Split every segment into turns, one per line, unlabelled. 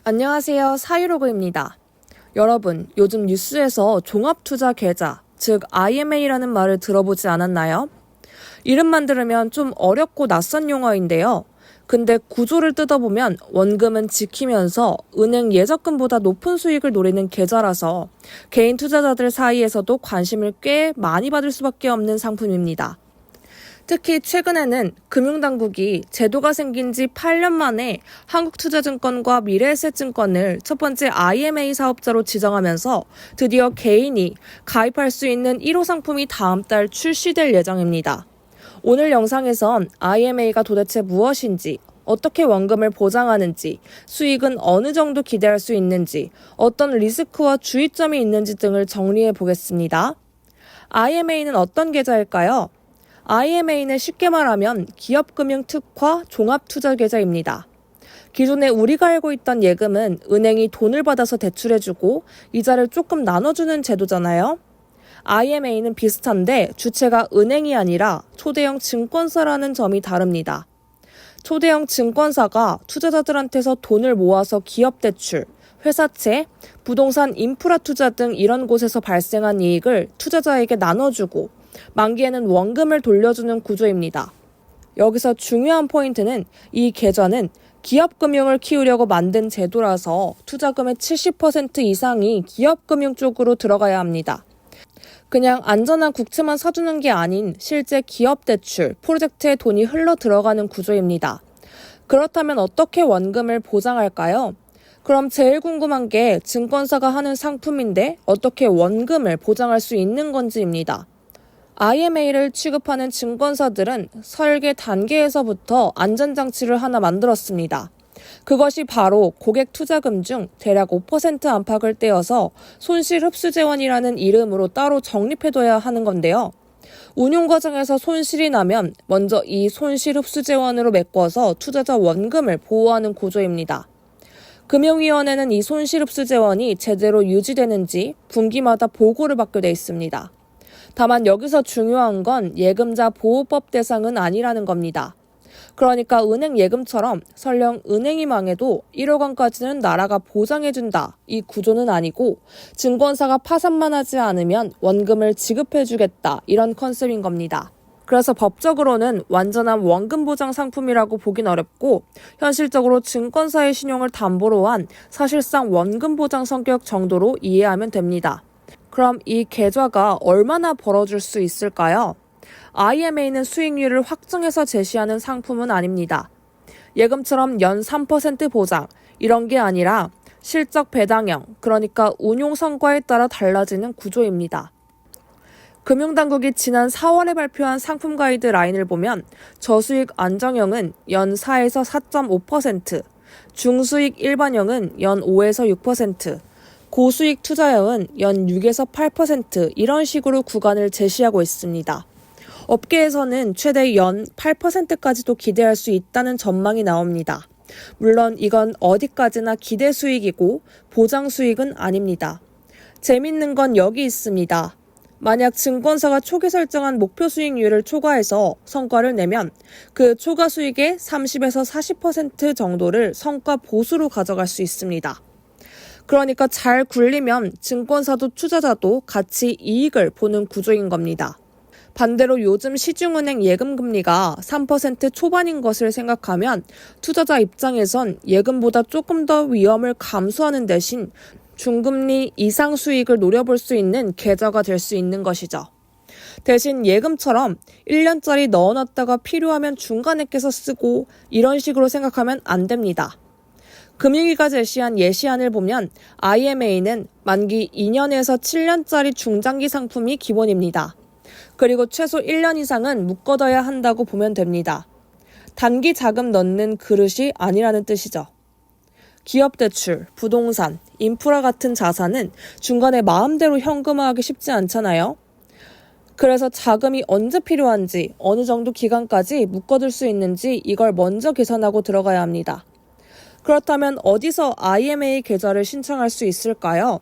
안녕하세요. 사유로그입니다. 여러분, 요즘 뉴스에서 종합투자 계좌, 즉 IMA라는 말을 들어보지 않았나요? 이름만 들으면 좀 어렵고 낯선 용어인데요. 근데 구조를 뜯어보면 원금은 지키면서 은행 예적금보다 높은 수익을 노리는 계좌라서 개인 투자자들 사이에서도 관심을 꽤 많이 받을 수밖에 없는 상품입니다. 특히 최근에는 금융당국이 제도가 생긴 지 8년 만에 한국투자증권과 미래에셋증권을 첫 번째 IMA 사업자로 지정하면서 드디어 개인이 가입할 수 있는 1호 상품이 다음 달 출시될 예정입니다. 오늘 영상에선 IMA가 도대체 무엇인지, 어떻게 원금을 보장하는지, 수익은 어느 정도 기대할 수 있는지, 어떤 리스크와 주의점이 있는지 등을 정리해 보겠습니다. IMA는 어떤 계좌일까요? IMA는 쉽게 말하면 기업금융특화 종합투자계좌입니다. 기존에 우리가 알고 있던 예금은 은행이 돈을 받아서 대출해주고 이자를 조금 나눠주는 제도잖아요. IMA는 비슷한데 주체가 은행이 아니라 초대형 증권사라는 점이 다릅니다. 초대형 증권사가 투자자들한테서 돈을 모아서 기업 대출, 회사채, 부동산 인프라 투자 등 이런 곳에서 발생한 이익을 투자자에게 나눠주고 만기에는 원금을 돌려주는 구조입니다. 여기서 중요한 포인트는 이 계좌는 기업금융을 키우려고 만든 제도라서 투자금의 70% 이상이 기업금융 쪽으로 들어가야 합니다. 그냥 안전한 국채만 사주는 게 아닌 실제 기업 대출, 프로젝트에 돈이 흘러 들어가는 구조입니다. 그렇다면 어떻게 원금을 보장할까요? 그럼 제일 궁금한 게 증권사가 하는 상품인데 어떻게 원금을 보장할 수 있는 건지입니다. IMA를 취급하는 증권사들은 설계 단계에서부터 안전장치를 하나 만들었습니다. 그것이 바로 고객 투자금 중 대략 5% 안팎을 떼어서 손실흡수재원이라는 이름으로 따로 적립해둬야 하는 건데요. 운용 과정에서 손실이 나면 먼저 이 손실흡수재원으로 메꿔서 투자자 원금을 보호하는 구조입니다. 금융위원회는 이 손실흡수재원이 제대로 유지되는지 분기마다 보고를 받게 돼 있습니다. 다만 여기서 중요한 건 예금자 보호법 대상은 아니라는 겁니다. 그러니까 은행 예금처럼 설령 은행이 망해도 1억 원까지는 나라가 보장해준다. 이 구조는 아니고 증권사가 파산만 하지 않으면 원금을 지급해주겠다. 이런 컨셉인 겁니다. 그래서 법적으로는 완전한 원금 보장 상품이라고 보긴 어렵고 현실적으로 증권사의 신용을 담보로 한 사실상 원금 보장 성격 정도로 이해하면 됩니다. 그럼 이 계좌가 얼마나 벌어줄 수 있을까요? IMA는 수익률을 확정해서 제시하는 상품은 아닙니다. 예금처럼 연 3% 보장, 이런 게 아니라 실적 배당형, 그러니까 운용 성과에 따라 달라지는 구조입니다. 금융당국이 지난 4월에 발표한 상품 가이드 라인을 보면 저수익 안정형은 연 4에서 4.5%, 중수익 일반형은 연 5에서 6%, 고수익 투자형은 연 6에서 8% 이런 식으로 구간을 제시하고 있습니다. 업계에서는 최대 연 8%까지도 기대할 수 있다는 전망이 나옵니다. 물론 이건 어디까지나 기대 수익이고 보장 수익은 아닙니다. 재밌는 건 여기 있습니다. 만약 증권사가 초기 설정한 목표 수익률을 초과해서 성과를 내면 그 초과 수익의 30에서 40% 정도를 성과 보수로 가져갈 수 있습니다. 그러니까 잘 굴리면 증권사도 투자자도 같이 이익을 보는 구조인 겁니다. 반대로 요즘 시중은행 예금금리가 3% 초반인 것을 생각하면 투자자 입장에선 예금보다 조금 더 위험을 감수하는 대신 중금리 이상 수익을 노려볼 수 있는 계좌가 될 수 있는 것이죠. 대신 예금처럼 1년짜리 넣어놨다가 필요하면 중간에 깨서 쓰고 이런 식으로 생각하면 안 됩니다. 금융위가 제시한 예시안을 보면 IMA는 만기 2년에서 7년짜리 중장기 상품이 기본입니다. 그리고 최소 1년 이상은 묶어둬야 한다고 보면 됩니다. 단기 자금 넣는 그릇이 아니라는 뜻이죠. 기업 대출, 부동산, 인프라 같은 자산은 중간에 마음대로 현금화하기 쉽지 않잖아요. 그래서 자금이 언제 필요한지, 어느 정도 기간까지 묶어둘 수 있는지 이걸 먼저 계산하고 들어가야 합니다. 그렇다면 어디서 IMA 계좌를 신청할 수 있을까요?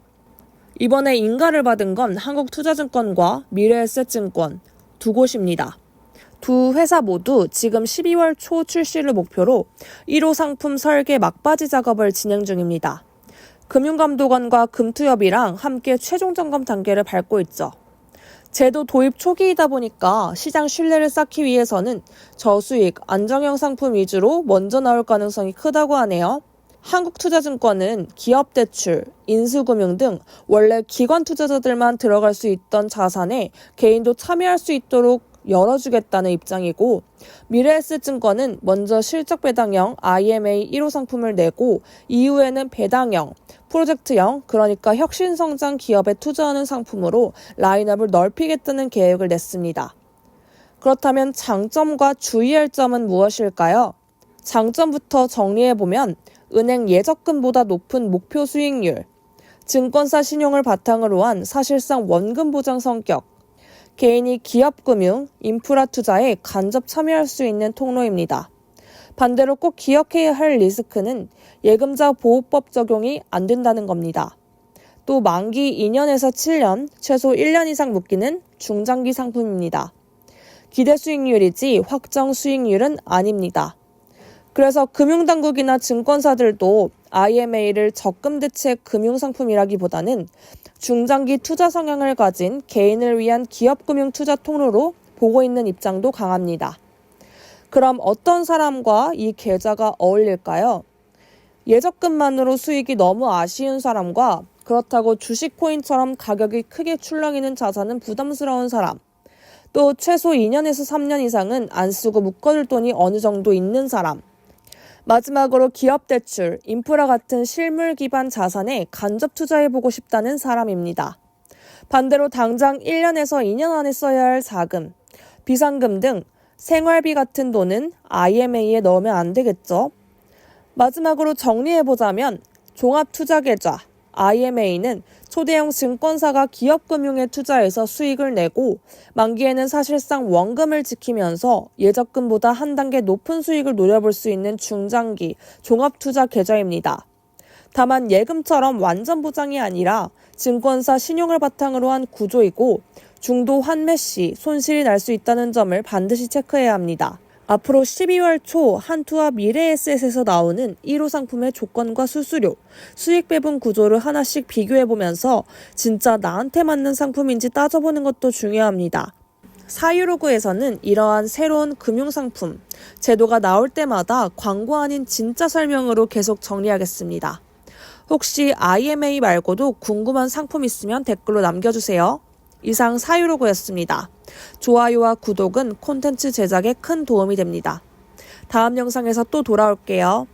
이번에 인가를 받은 건 한국투자증권과 미래에셋증권 두 곳입니다. 두 회사 모두 지금 12월 초 출시를 목표로 1호 상품 설계 막바지 작업을 진행 중입니다. 금융감독원과 금투협이랑 함께 최종 점검 단계를 밟고 있죠. 제도 도입 초기이다 보니까 시장 신뢰를 쌓기 위해서는 저수익, 안정형 상품 위주로 먼저 나올 가능성이 크다고 하네요. 한국투자증권은 기업대출, 인수금융 등 원래 기관 투자자들만 들어갈 수 있던 자산에 개인도 참여할 수 있도록 열어주겠다는 입장이고, 미래에셋증권은 먼저 실적 배당형 IMA 1호 상품을 내고 이후에는 배당형, 프로젝트형, 그러니까 혁신성장 기업에 투자하는 상품으로 라인업을 넓히겠다는 계획을 냈습니다. 그렇다면 장점과 주의할 점은 무엇일까요? 장점부터 정리해보면 은행 예적금보다 높은 목표 수익률, 증권사 신용을 바탕으로 한 사실상 원금 보장 성격, 개인이 기업금융, 인프라 투자에 간접 참여할 수 있는 통로입니다. 반대로 꼭 기억해야 할 리스크는 예금자 보호법 적용이 안 된다는 겁니다. 또 만기 2년에서 7년, 최소 1년 이상 묶이는 중장기 상품입니다. 기대 수익률이지 확정 수익률은 아닙니다. 그래서 금융당국이나 증권사들도 IMA를 적금 대책 금융상품이라기보다는 중장기 투자 성향을 가진 개인을 위한 기업금융 투자 통로로 보고 있는 입장도 강합니다. 그럼 어떤 사람과 이 계좌가 어울릴까요? 예적금만으로 수익이 너무 아쉬운 사람과 그렇다고 주식 코인처럼 가격이 크게 출렁이는 자산은 부담스러운 사람, 또 최소 2년에서 3년 이상은 안 쓰고 묶어둘 돈이 어느 정도 있는 사람, 마지막으로 기업대출, 인프라 같은 실물 기반 자산에 간접 투자해보고 싶다는 사람입니다. 반대로 당장 1년에서 2년 안에 써야 할 자금, 비상금 등 생활비 같은 돈은 IMA에 넣으면 안 되겠죠. 마지막으로 정리해보자면 종합투자계좌, IMA는 초대형 증권사가 기업금융에 투자해서 수익을 내고 만기에는 사실상 원금을 지키면서 예적금보다 한 단계 높은 수익을 노려볼 수 있는 중장기 종합투자 계좌입니다. 다만 예금처럼 완전 보장이 아니라 증권사 신용을 바탕으로 한 구조이고 중도 환매 시 손실이 날 수 있다는 점을 반드시 체크해야 합니다. 앞으로 12월 초 한투와 미래에셋에서 나오는 1호 상품의 조건과 수수료, 수익 배분 구조를 하나씩 비교해보면서 진짜 나한테 맞는 상품인지 따져보는 것도 중요합니다. 사유로그에서는 이러한 새로운 금융상품, 제도가 나올 때마다 광고 아닌 진짜 설명으로 계속 정리하겠습니다. 혹시 IMA 말고도 궁금한 상품 있으면 댓글로 남겨주세요. 이상 사유로그였습니다. 좋아요와 구독은 콘텐츠 제작에 큰 도움이 됩니다. 다음 영상에서 또 돌아올게요.